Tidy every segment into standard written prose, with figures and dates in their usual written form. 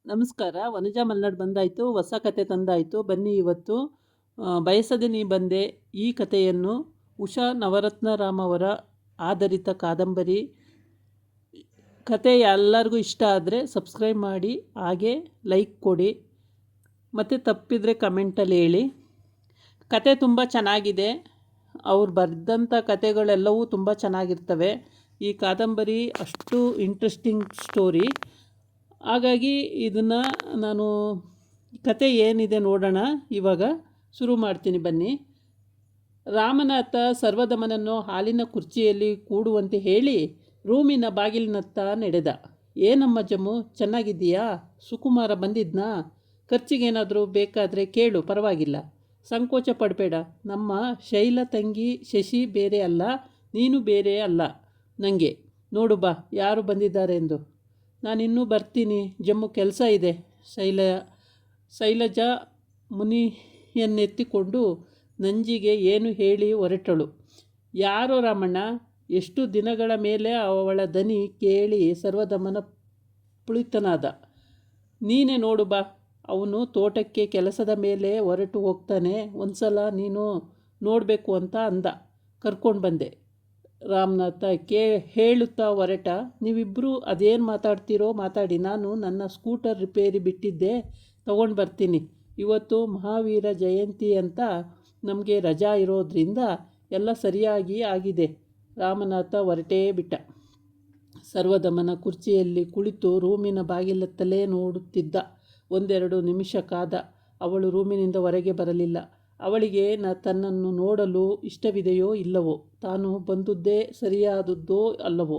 ನಮಸ್ಕಾರ. ವನಜಾ ಮಲ್ನಾಡ್ ಬಂದಾಯಿತು, ಹೊಸ ಕತೆ ತಂದಾಯಿತು. ಬನ್ನಿ ಇವತ್ತು ಬಯಸದೆ ನೀ ಬಂದೆ ಈ ಕಥೆಯನ್ನು ಉಷಾ ನವರತ್ನರಾಮ್ ಅವರ ಆಧಾರಿತ ಕಾದಂಬರಿ. ಕತೆ ಎಲ್ಲರಿಗೂ ಇಷ್ಟ ಆದರೆ ಸಬ್ಸ್ಕ್ರೈಬ್ ಮಾಡಿ, ಹಾಗೆ ಲೈಕ್ ಕೊಡಿ, ಮತ್ತು ತಪ್ಪಿದರೆ ಕಮೆಂಟಲ್ಲಿ ಹೇಳಿ. ಕತೆ ತುಂಬ ಚೆನ್ನಾಗಿದೆ. ಅವ್ರು ಬರೆದಂಥ ಕತೆಗಳೆಲ್ಲವೂ ತುಂಬ ಚೆನ್ನಾಗಿರ್ತವೆ. ಈ ಕಾದಂಬರಿ ಅಷ್ಟು ಇಂಟ್ರೆಸ್ಟಿಂಗ್ ಸ್ಟೋರಿ. ಹಾಗಾಗಿ ಇದನ್ನು ನಾನು ಕತೆ ಏನಿದೆ ನೋಡೋಣ. ಇವಾಗ ಶುರು ಮಾಡ್ತೀನಿ ಬನ್ನಿ. ರಾಮನಾಥ ಸರ್ವದಮನನ್ನು ಹಾಲಿನ ಕುರ್ಚಿಯಲ್ಲಿ ಕೂಡುವಂತೆ ಹೇಳಿ ರೂಮಿನ ಬಾಗಿಲಿನತ್ತ ನಡೆದ. ಏನಮ್ಮ ಜಮ್ಮು, ಚೆನ್ನಾಗಿದ್ದೀಯಾ? ಸುಕುಮಾರ ಬಂದಿದ್ನಾ? ಖರ್ಚಿಗೇನಾದರೂ ಬೇಕಾದರೆ ಕೇಳು, ಪರವಾಗಿಲ್ಲ. ಸಂಕೋಚ ಪಡಬೇಡ. ನಮ್ಮ ಶೈಲ ತಂಗಿ ಶಶಿ ಬೇರೆ ಅಲ್ಲ, ನೀನು ಬೇರೆ ಅಲ್ಲ ನನಗೆ. ನೋಡು ಬಾ ಯಾರು ಬಂದಿದ್ದಾರೆ ಎಂದು. ನಾನಿನ್ನೂ ಬರ್ತೀನಿ ಜಮ್ಮು, ಕೆಲಸ ಇದೆ. ಶೈಲಜಾ ಮುನಿಯನ್ನೆತ್ತಿಕೊಂಡು ನಂಜಿಗೆ ಏನು ಹೇಳಿ ಹೊರಟಳು. ಯಾರೋ ರಾಮಣ್ಣ? ಎಷ್ಟು ದಿನಗಳ ಮೇಲೆ ಅವಳ ದನಿ ಕೇಳಿ ಸರ್ವದಮನ ಪುಳಿತನಾದ. ನೀನೇ ನೋಡು ಬಾ, ಅವನು ತೋಟಕ್ಕೆ ಕೆಲಸದ ಮೇಲೆ ಹೊರಟು ಹೋಗ್ತಾನೆ, ಒಂದು ಸಲ ನೀನು ನೋಡಬೇಕು ಅಂತ ಅಂದ. ಕರ್ಕೊಂಡು ಬಂದೆ. ರಾಮನಾಥ ಹೇಳುತ್ತಾ ಹೊರಟ. ನೀವಿಬ್ಬರು ಅದೇನು ಮಾತಾಡ್ತೀರೋ ಮಾತಾಡಿ, ನಾನು ನನ್ನ ಸ್ಕೂಟರ್ ರಿಪೇರಿ ಬಿಟ್ಟಿದ್ದೆ, ತಗೊಂಡು ಬರ್ತೀನಿ. ಇವತ್ತು ಮಹಾವೀರ ಜಯಂತಿ ಅಂತ ನಮಗೆ ರಜಾ ಇರೋದ್ರಿಂದ ಎಲ್ಲ ಸರಿಯಾಗಿ ಆಗಿದೆ. ರಾಮನಾಥ ಹೊರಟೇ ಬಿಟ್ಟ. ಸರ್ವದಮನ ಕುರ್ಚಿಯಲ್ಲಿ ಕುಳಿತು ರೂಮಿನ ಬಾಗಿಲತ್ತಲೇ ನೋಡುತ್ತಿದ್ದ. ಒಂದೆರಡು ನಿಮಿಷ ಕಾದ. ಅವಳು ರೂಮಿನಿಂದ ಹೊರಗೆ ಬರಲಿಲ್ಲ. ಅವಳಿಗೆ ತನ್ನನ್ನು ನೋಡಲು ಇಷ್ಟವಿದೆಯೋ ಇಲ್ಲವೋ, ತಾನು ಬಂದುದೇ ಸರಿಯಾದದ್ದೋ ಅಲ್ಲವೋ,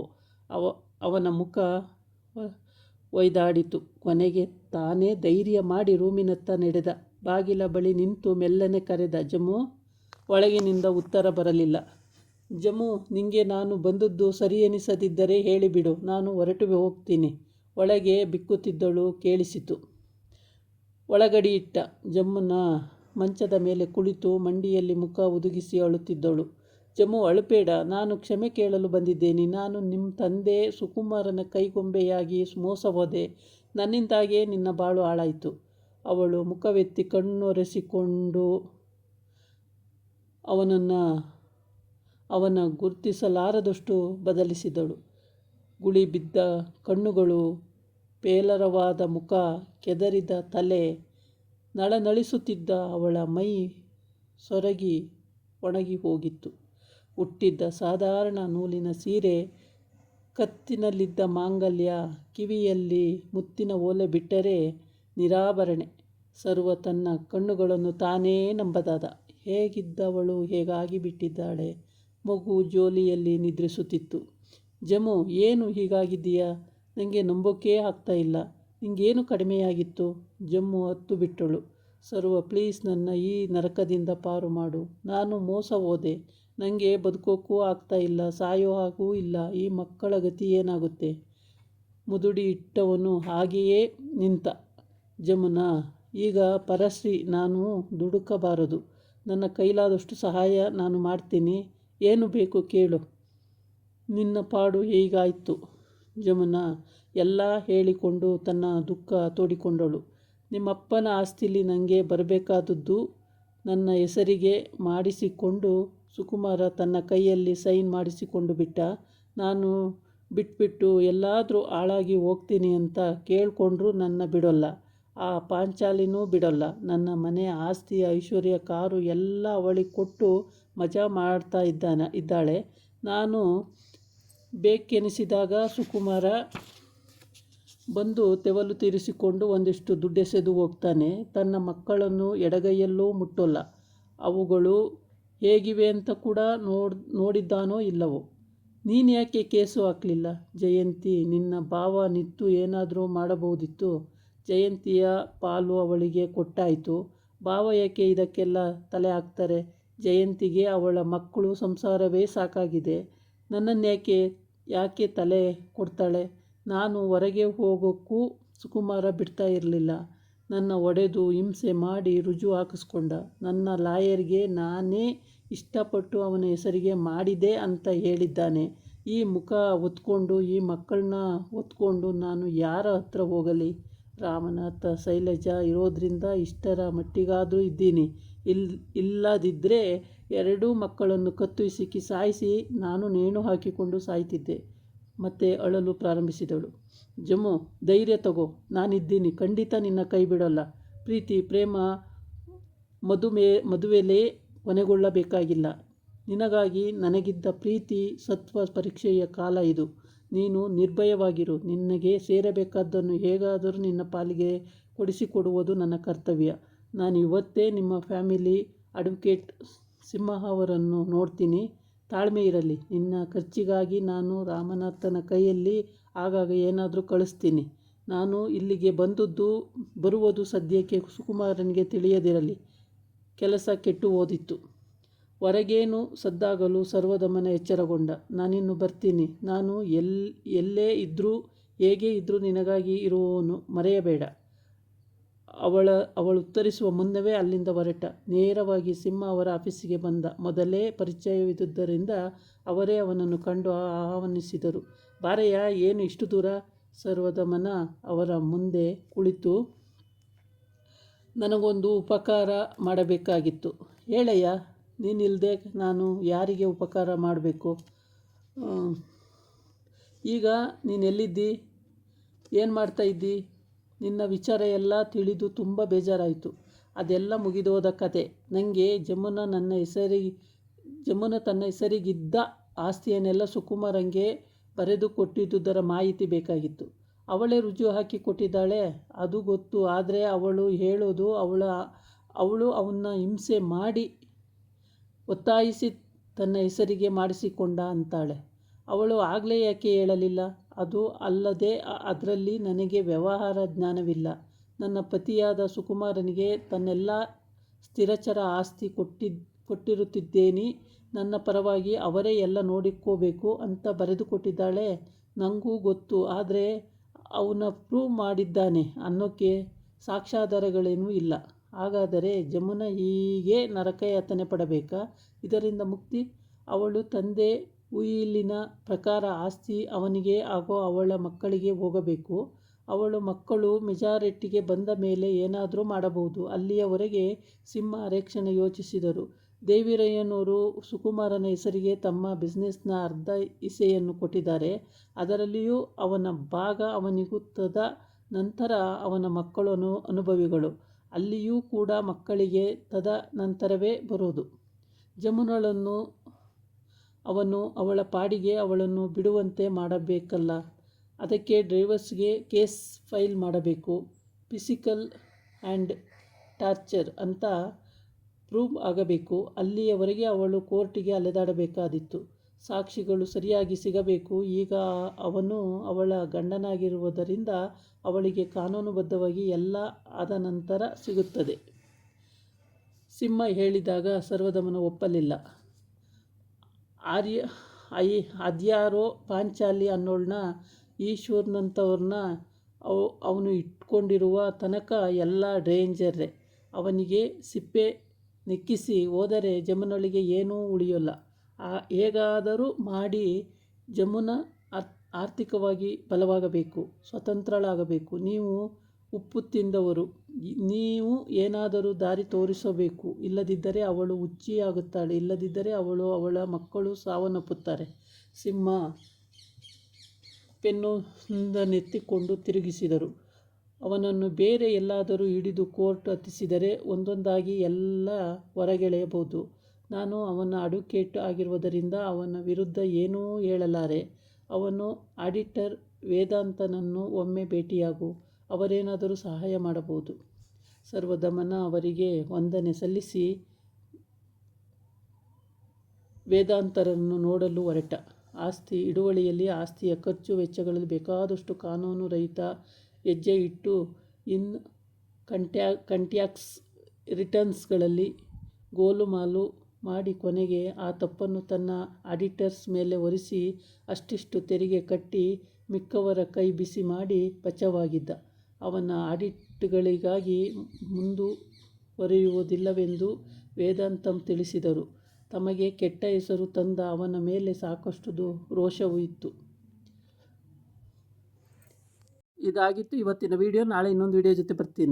ಅವನ ಮುಖ ಒಯ್ದಾಡಿತು. ಕೊನೆಗೆ ತಾನೇ ಧೈರ್ಯ ಮಾಡಿ ರೂಮಿನತ್ತ ನಡೆದ. ಬಾಗಿಲ ಬಳಿ ನಿಂತು ಮೆಲ್ಲನೆ ಕರೆದ, ಜಮ್ಮು. ಒಳಗಿನಿಂದ ಉತ್ತರ ಬರಲಿಲ್ಲ. ಜಮ್ಮು, ನಿಂಗೆ ನಾನು ಬಂದದ್ದು ಸರಿ ಎನಿಸದಿದ್ದರೆ ಹೇಳಿಬಿಡು, ನಾನು ಹೊರಟು ಹೋಗ್ತೀನಿ. ಒಳಗೆ ಬಿಕ್ಕುತ್ತಿದ್ದಳು ಕೇಳಿಸಿತು. ಒಳಗಡಿಯಿಟ್ಟ. ಜಮ್ಮುನ ಮಂಚದ ಮೇಲೆ ಕುಳಿತು ಮಂಡಿಯಲ್ಲಿ ಮುಖ ಹುದುಗಿಸಿ ಅಳುತ್ತಿದ್ದಳು. ಜಮ್ಮು, ಅಳುಬೇಡ, ನಾನು ಕ್ಷಮೆ ಕೇಳಲು ಬಂದಿದ್ದೇನೆ. ನಾನು ನಿಮ್ಮ ತಂದೆ ಸುಕುಮಾರನ ಕೈಗೊಂಬೆಯಾಗಿ ಮೋಸ ಹೋದೆ. ನನ್ನಿಂದಾಗೇ ನಿನ್ನ ಬಾಳು ಹಾಳಾಯಿತು. ಅವಳು ಮುಖವೆತ್ತಿ ಕಣ್ಣೊರೆಸಿಕೊಂಡು ಅವನ ಗುರುತಿಸಲಾರದಷ್ಟು ಬದಲಿಸಿದಳು. ಗುಳಿ ಬಿದ್ದ ಕಣ್ಣುಗಳು, ಪೇಲರವಾದ ಮುಖ, ಕೆದರಿದ ತಲೆ, ನಳನಳಿಸುತ್ತಿದ್ದ ಅವಳ ಮೈ ಸೊರಗಿ ಒಣಗಿ ಹೋಗಿತ್ತು. ಹುಟ್ಟಿದ್ದ ಸಾಧಾರಣ ನೂಲಿನ ಸೀರೆ, ಕತ್ತಿನಲ್ಲಿದ್ದ ಮಾಂಗಲ್ಯ, ಕಿವಿಯಲ್ಲಿ ಮುತ್ತಿನ ಓಲೆ ಬಿಟ್ಟರೆ ನಿರಾಭರಣೆ. ಸರ್ವ ತನ್ನ ಕಣ್ಣುಗಳನ್ನು ತಾನೇ ನಂಬದಾದ. ಹೇಗಿದ್ದವಳು ಹೇಗಾಗಿ ಬಿಟ್ಟಿದ್ದಾಳೆ. ಮಗು ಜೋಲಿಯಲ್ಲಿ ನಿದ್ರಿಸುತ್ತಿತ್ತು. ಜಮ್ಮು, ಏನು ಹೀಗಾಗಿದ್ದೀಯಾ? ನನಗೆ ನಂಬೋಕೆ ಆಗ್ತಾ ಇಲ್ಲ. ನಿಂಗೇನು ಕಡಿಮೆಯಾಗಿತ್ತು? ಜಮ್ಮು ಹತ್ತು ಬಿಟ್ಟಳು. ಸರ್ವ, ಪ್ಲೀಸ್, ನನ್ನ ಈ ನರಕದಿಂದ ಪಾರು ಮಾಡು. ನಾನು ಮೋಸ ಹೋದೆ. ನನಗೆ ಬದುಕೋಕ್ಕೂ ಆಗ್ತಾ ಇಲ್ಲ, ಸಾಯೋ ಹಾಗೂ ಇಲ್ಲ. ಈ ಮಕ್ಕಳ ಗತಿ ಏನಾಗುತ್ತೆ? ಮುದುಡಿ ಇಟ್ಟವನು ಹಾಗೆಯೇ ನಿಂತ. ಜಮುನಾ, ಈಗ ಪರಶ್ರೀ, ನಾನು ದುಡುಕಬಾರದು. ನನ್ನ ಕೈಲಾದಷ್ಟು ಸಹಾಯ ನಾನು ಮಾಡ್ತೀನಿ. ಏನು ಬೇಕು ಕೇಳು. ನಿನ್ನ ಪಾಡು ಹೀಗಾಯಿತು. ಜಮುನಾ ಎಲ್ಲ ಹೇಳಿಕೊಂಡು ತನ್ನ ದುಃಖ ತೋಡಿಕೊಂಡಳು. ನಿಮ್ಮಪ್ಪನ ಆಸ್ತಿಲಿ ನನಗೆ ಬರಬೇಕಾದದ್ದು ನನ್ನ ಹೆಸರಿಗೆ ಮಾಡಿಸಿಕೊಂಡು ಸುಕುಮಾರ ತನ್ನ ಕೈಯಲ್ಲಿ ಸೈನ್ ಮಾಡಿಸಿಕೊಂಡು ಬಿಟ್ಟ. ನಾನು ಬಿಟ್ಬಿಟ್ಟು ಎಲ್ಲಾದರೂ ಹಾಳಾಗಿ ಹೋಗ್ತೀನಿ ಅಂತ ಕೇಳಿಕೊಂಡ್ರೂ ನನ್ನ ಬಿಡೋಲ್ಲ. ಆ ಪಾಂಚಾಲಿನೂ ಬಿಡೋಲ್ಲ. ನನ್ನ ಮನೆ, ಆಸ್ತಿ, ಐಶ್ವರ್ಯ, ಕಾರು ಎಲ್ಲ ಅವಳಿಗೆ ಕೊಟ್ಟು ಮಜಾ ಮಾಡ್ತಾ ಇದ್ದಾಳೆ. ನಾನು ಬೇಕೆನಿಸಿದಾಗ ಸುಕುಮಾರ ಬಂದು ತೆವಲು ತೀರಿಸಿಕೊಂಡು ಒಂದಿಷ್ಟು ದುಡ್ಡೆಸೆದು ಹೋಗ್ತಾನೆ. ತನ್ನ ಮಕ್ಕಳನ್ನು ಎಡಗೈಯಲ್ಲೂ ಮುಟ್ಟೋಲ್ಲ. ಅವುಗಳು ಹೇಗಿವೆ ಅಂತ ಕೂಡ ನೋಡಿದ್ದಾನೋ ಇಲ್ಲವೋ. ನೀನು ಯಾಕೆ ಕೇಸು ಹಾಕಲಿಲ್ಲ? ಜಯಂತಿ, ನಿನ್ನ ಭಾವ ನಿತ್ತು ಏನಾದರೂ ಮಾಡಬಹುದಿತ್ತು. ಜಯಂತಿಯ ಪಾಲು ಅವಳಿಗೆ ಕೊಟ್ಟಾಯಿತು. ಭಾವ ಯಾಕೆ ಇದಕ್ಕೆಲ್ಲ ತಲೆ ಹಾಕ್ತಾರೆ? ಜಯಂತಿಗೆ ಅವಳ ಮಕ್ಕಳು ಸಂಸಾರವೇ ಸಾಕಾಗಿದೆ. ನನ್ನನ್ನು ಯಾಕೆ ತಲೆ ಕೊಡ್ತಾಳೆ? ನಾನು ಹೊರಗೆ ಹೋಗೋಕ್ಕೂ ಸುಕುಮಾರ ಬಿಡ್ತಾ ಇರಲಿಲ್ಲ. ನನ್ನ ಹೊಡೆದು ಹಿಂಸೆ ಮಾಡಿ ರುಜು ಹಾಕಿಸ್ಕೊಂಡ. ನನ್ನ ಲಾಯರ್ಗೆ ನಾನೇ ಇಷ್ಟಪಟ್ಟು ಅವನ ಹೆಸರಿಗೆ ಮಾಡಿದೆ ಅಂತ ಹೇಳಿದ್ದಾನೆ. ಈ ಮುಖ ಹೊತ್ಕೊಂಡು, ಈ ಮಕ್ಕಳನ್ನ ಹೊತ್ಕೊಂಡು ನಾನು ಯಾರ ಹತ್ರ ಹೋಗಲಿ? ರಾಮನಾಥ ಶೈಲಜಾ ಇರೋದ್ರಿಂದ ಇಷ್ಟರ ಮಟ್ಟಿಗಾದರೂ ಇದ್ದೀನಿ. ಇಲ್ಲದಿದ್ದರೆ ಎರಡೂ ಮಕ್ಕಳನ್ನು ಕತ್ತರಿಸಿ ಸಾಯಿಸಿ ನಾನು ನೇಣು ಹಾಕಿಕೊಂಡು ಸಾಯ್ತಿದ್ದೆ. ಮತ್ತೆ ಅಳಲು ಪ್ರಾರಂಭಿಸಿದಳು. ಜಮ್ಮು, ಧೈರ್ಯ ತಗೋ, ನಾನಿದ್ದೀನಿ, ಖಂಡಿತ ನಿನ್ನ ಕೈ ಬಿಡೋಲ್ಲ. ಪ್ರೀತಿ, ಪ್ರೇಮ, ಮದುವೆಲೇ ಕೊನೆಗೊಳ್ಳಬೇಕಾಗಿಲ್ಲ. ನಿನಗಾಗಿ ನನಗಿದ್ದ ಪ್ರೀತಿ ಸತ್ವ ಪರೀಕ್ಷೆಯ ಕಾಲ ಇದು. ನೀನು ನಿರ್ಭಯವಾಗಿರು. ನಿನಗೆ ಸೇರಬೇಕಾದ್ದನ್ನು ಹೇಗಾದರೂ ನಿನ್ನ ಪಾಲಿಗೆ ಕೊಡಿಸಿಕೊಡುವುದು ನನ್ನ ಕರ್ತವ್ಯ. ನಾನು ಇವತ್ತೇ ನಿಮ್ಮ ಫ್ಯಾಮಿಲಿ ಅಡ್ವೊಕೇಟ್ ಸಿಂಹ ಅವರನ್ನು ನೋಡ್ತೀನಿ. ತಾಳ್ಮೆ ಇರಲಿ. ನಿನ್ನ ಖರ್ಚಿಗಾಗಿ ನಾನು ರಾಮನಾಥನ ಕೈಯಲ್ಲಿ ಆಗಾಗ ಏನಾದರೂ ಕಳಿಸ್ತೀನಿ. ನಾನು ಇಲ್ಲಿಗೆ ಬರುವುದು ಸದ್ಯಕ್ಕೆ ಸುಕುಮಾರನಿಗೆ ತಿಳಿಯದಿರಲಿ. ಕೆಲಸ ಕೆಟ್ಟು ಹೋದಿತ್ತು. ಹೊರಗೇನು ಸದ್ದಾಗಲು ಸರ್ವದಮನ ಎಚ್ಚರಗೊಂಡ. ನಾನಿನ್ನು ಬರ್ತೀನಿ. ನಾನು ಎಲ್ಲೇ ಇದ್ದರೂ ಹೇಗೆ ಇದ್ದರೂ ನಿನಗಾಗಿ ಇರುವವನು, ಮರೆಯಬೇಡ. ಅವಳು ಉತ್ತರಿಸುವ ಮುನ್ನವೇ ಅಲ್ಲಿಂದ ಹೊರಟ. ನೇರವಾಗಿ ಸಿಂಹ ಅವರ ಆಫೀಸಿಗೆ ಬಂದ. ಮೊದಲೇ ಪರಿಚಯವಿದ್ದುದರಿಂದ ಅವರೇ ಅವನನ್ನು ಕಂಡು ಆಹ್ವಾನಿಸಿದರು. ಬಾರಯ್ಯ, ಏನು ಇಷ್ಟು ದೂರ? ಸರ್ವದಮನ ಅವರ ಮುಂದೆ ಕುಳಿತು, ನನಗೊಂದು ಉಪಕಾರ ಮಾಡಬೇಕಾಗಿತ್ತು. ಹೇಳಯ್ಯ, ನೀನಿಲ್ಲದೆ ನಾನು ಯಾರಿಗೆ ಉಪಕಾರ ಮಾಡಬೇಕು? ಈಗ ನೀನೆಲ್ಲಿದ್ದಿ? ಏನು ಮಾಡ್ತಾಯಿದ್ದಿ? ನಿನ್ನ ವಿಚಾರ ಎಲ್ಲ ತಿಳಿದು ತುಂಬ ಬೇಜಾರಾಯಿತು. ಅದೆಲ್ಲ ಮುಗಿದೋದ ಕತೆ. ನನಗೆ ಜಮುನ ತನ್ನ ಹೆಸರಿಗಿದ್ದ ಆಸ್ತಿಯನ್ನೆಲ್ಲ ಸುಕುಮಾರಂಗೆ ಬರೆದು ಕೊಟ್ಟಿದ್ದುದರ ಮಾಹಿತಿ ಬೇಕಾಗಿತ್ತು. ಅವಳೇ ರುಜು ಹಾಕಿ ಕೊಟ್ಟಿದ್ದಾಳೆ, ಅದು ಗೊತ್ತು. ಆದರೆ ಅವಳು ಹೇಳೋದು ಅವಳು ಅವನ್ನ ಹಿಂಸೆ ಮಾಡಿ ಒತ್ತಾಯಿಸಿ ತನ್ನ ಹೆಸರಿಗೆ ಮಾಡಿಸಿಕೊಂಡ ಅಂತಾಳೆ. ಅವಳು ಆಗಲೇ ಯಾಕೆ ಹೇಳಲಿಲ್ಲ? ಅದು ಅಲ್ಲದೆ ಅದರಲ್ಲಿ ನನಗೆ ವ್ಯವಹಾರ ಜ್ಞಾನವಿಲ್ಲ. ನನ್ನ ಪತಿಯಾದ ಸುಕುಮಾರನಿಗೆ ತನ್ನೆಲ್ಲ ಸ್ಥಿರಚರ ಆಸ್ತಿ ಕೊಟ್ಟಿರುತ್ತಿದ್ದೇನೆ. ನನ್ನ ಪರವಾಗಿ ಅವರೇ ಎಲ್ಲ ನೋಡಿಕೋಬೇಕು ಅಂತ ಬರೆದು ಕೊಟ್ಟಿದ್ದಾಳೆ. ನನಗೂ ಗೊತ್ತು. ಆದರೆ ಅವನ ಪ್ರೂವ್ ಮಾಡಿದ್ದಾನೆ ಅನ್ನೋಕ್ಕೆ ಸಾಕ್ಷ್ಯಾಧಾರಗಳೇನೂ ಇಲ್ಲ. ಹಾಗಾದರೆ ಜಮುನ ಹೀಗೆ ನರಕಯಾತನೆ ಪಡಬೇಕಾ? ಇದರಿಂದ ಮುಕ್ತಿ? ಅವಳು ತಂದೆ ಉಯಿಲಿನ ಪ್ರಕಾರ ಆಸ್ತಿ ಅವನಿಗೆ ಹಾಗೂ ಅವಳ ಮಕ್ಕಳಿಗೆ ಹೋಗಬೇಕು. ಅವಳ ಮಕ್ಕಳು ಮೆಜಾರಿಟಿಗೆ ಬಂದ ಮೇಲೆ ಏನಾದರೂ ಮಾಡಬಹುದು. ಅಲ್ಲಿಯವರೆಗೆ ಸಿಂಹ ಅರೆಕ್ಷಣೆ ಯೋಚಿಸಿದರು. ದೇವಿರಯ್ಯನವರು ಸುಕುಮಾರನ ಹೆಸರಿಗೆ ತಮ್ಮ ಬಿಸ್ನೆಸ್ನ ಅರ್ಧ ಹಿಸ್ಸೆಯನ್ನು ಕೊಟ್ಟಿದ್ದಾರೆ. ಅದರಲ್ಲಿಯೂ ಅವನ ಭಾಗ ಅವನಿಗೂ. ನಂತರ ಅವನ ಮಕ್ಕಳು ಅನುಭವಿಗಳು. ಅಲ್ಲಿಯೂ ಕೂಡ ಮಕ್ಕಳಿಗೆ ನಂತರವೇ ಬರೋದು. ಜಮುನಳನ್ನು ಅವನು ಅವಳ ಪಾಡಿಗೆ ಅವಳನ್ನು ಬಿಡುವಂತೆ ಮಾಡಬೇಕಲ್ಲ. ಅದಕ್ಕೆ ಡೈವರ್ಸ್ಗೆ ಕೇಸ್ ಫೈಲ್ ಮಾಡಬೇಕು. ಫಿಸಿಕಲ್ ಆ್ಯಂಡ್ ಟಾರ್ಚರ್ ಅಂತ ಪ್ರೂವ್ ಆಗಬೇಕು. ಅಲ್ಲಿಯವರೆಗೆ ಅವಳು ಕೋರ್ಟಿಗೆ ಅಲೆದಾಡಬೇಕಾದಿತ್ತು. ಸಾಕ್ಷಿಗಳು ಸರಿಯಾಗಿ ಸಿಗಬೇಕು. ಈಗ ಅವನು ಅವಳ ಗಂಡನಾಗಿರುವುದರಿಂದ ಅವಳಿಗೆ ಕಾನೂನುಬದ್ಧವಾಗಿ ಎಲ್ಲ ಆದ ನಂತರ ಸಿಗುತ್ತದೆ. ಸಿಂಹ ಹೇಳಿದಾಗ ಸರ್ವದಮನ ಒಪ್ಪಲಿಲ್ಲ. ಅದ್ಯಾರೋ ಪಾಂಚಾಲಿ ಅನ್ನೋಳನ್ನ, ಈಶ್ವರ್ನಂಥವ್ರನ್ನ ಅವನು ಇಟ್ಕೊಂಡಿರುವ ತನಕ ಎಲ್ಲ ಡೇಂಜರೇ. ಅವನಿಗೆ ಸಿಪ್ಪೆ ನೆಕ್ಕಿಸಿ ಹೋದರೆ ಜಮುನಳಿಗೆ ಏನೂ ಉಳಿಯೋಲ್ಲ. ಹೇಗಾದರೂ ಮಾಡಿ ಜಮುನ ಆರ್ಥಿಕವಾಗಿ ಬಲವಾಗಬೇಕು, ಸ್ವತಂತ್ರಳಾಗಬೇಕು. ನೀವು ಉಪ್ಪು ತಿಂದವರು, ನೀವು ಏನಾದರೂ ದಾರಿ ತೋರಿಸಬೇಕು. ಇಲ್ಲದಿದ್ದರೆ ಅವಳು ಹುಚ್ಚಿಯಾಗುತ್ತಾಳೆ. ಇಲ್ಲದಿದ್ದರೆ ಅವಳ ಮಕ್ಕಳು ಸಾವನ್ನಪ್ಪುತ್ತಾರೆ. ಸಿಂಹ ಪೆನ್ನೊಂದನ್ನೆತ್ತಿಕೊಂಡು ತಿರುಗಿಸಿದರು. ಅವನನ್ನು ಬೇರೆ ಎಲ್ಲಾದರೂ ಹಿಡಿದು ಕೋರ್ಟ್ ಹತ್ತಿಸಿದರೆ ಒಂದೊಂದಾಗಿ ಎಲ್ಲ ಹೊರಗೆಳೆಯಬಹುದು. ನಾನು ಅವನ ಅಡ್ವೊಕೇಟ್ ಆಗಿರುವುದರಿಂದ ಅವನ ವಿರುದ್ಧ ಏನೂ ಹೇಳಲಾರೆ. ಅವನು ಆಡಿಟರ್ ವೇದಾಂತನನ್ನು ಒಮ್ಮೆ ಭೇಟಿಯಾಗು. ಅವರೇನಾದರೂ ಸಹಾಯ ಮಾಡಬಹುದು. ಸರ್ವದಮನ ಅವರಿಗೆ ವಂದನೆ ಸಲ್ಲಿಸಿ ವೇದಾಂತರನ್ನು ನೋಡಲು ಹೊರಟ. ಆಸ್ತಿ ಹಿಡುವಳಿಯಲ್ಲಿ ಆಸ್ತಿಯ ಖರ್ಚು ವೆಚ್ಚಗಳಲ್ಲಿ ಬೇಕಾದಷ್ಟು ಕಾನೂನು ರಹಿತ ಹೆಜ್ಜೆ ಇಟ್ಟು ಕಂಟ್ಯಾಕ್ಸ್ ರಿಟರ್ನ್ಸ್ಗಳಲ್ಲಿ ಗೋಲುಮಾಲು ಮಾಡಿ ಕೊನೆಗೆ ಆ ತಪ್ಪನ್ನು ತನ್ನ ಆಡಿಟರ್ಸ್ ಮೇಲೆ ಹೊರಿಸಿ ಅಷ್ಟಿಷ್ಟು ತೆರಿಗೆ ಕಟ್ಟಿ ಮಿಕ್ಕವರ ಕೈ ಬಿಸಿ ಮಾಡಿ ಬಚಾವಾಗಿದ್ದ. ಅವನ ಆಡಿಟ್ಗಳಿಗಾಗಿ ಮುಂದುವರಿಯುವುದಿಲ್ಲವೆಂದು ವೇದಾಂತಂ ತಿಳಿಸಿದರು. ತಮಗೆ ಕೆಟ್ಟ ಹೆಸರು ತಂದ ಅವನ ಮೇಲೆ ಸಾಕಷ್ಟು ರೋಷವೂ ಇತ್ತು. ಇದಾಗಿತ್ತು ಇವತ್ತಿನ ವಿಡಿಯೋ. ನಾಳೆ ಇನ್ನೊಂದು ವಿಡಿಯೋ ಜೊತೆ ಬರ್ತೀನಿ.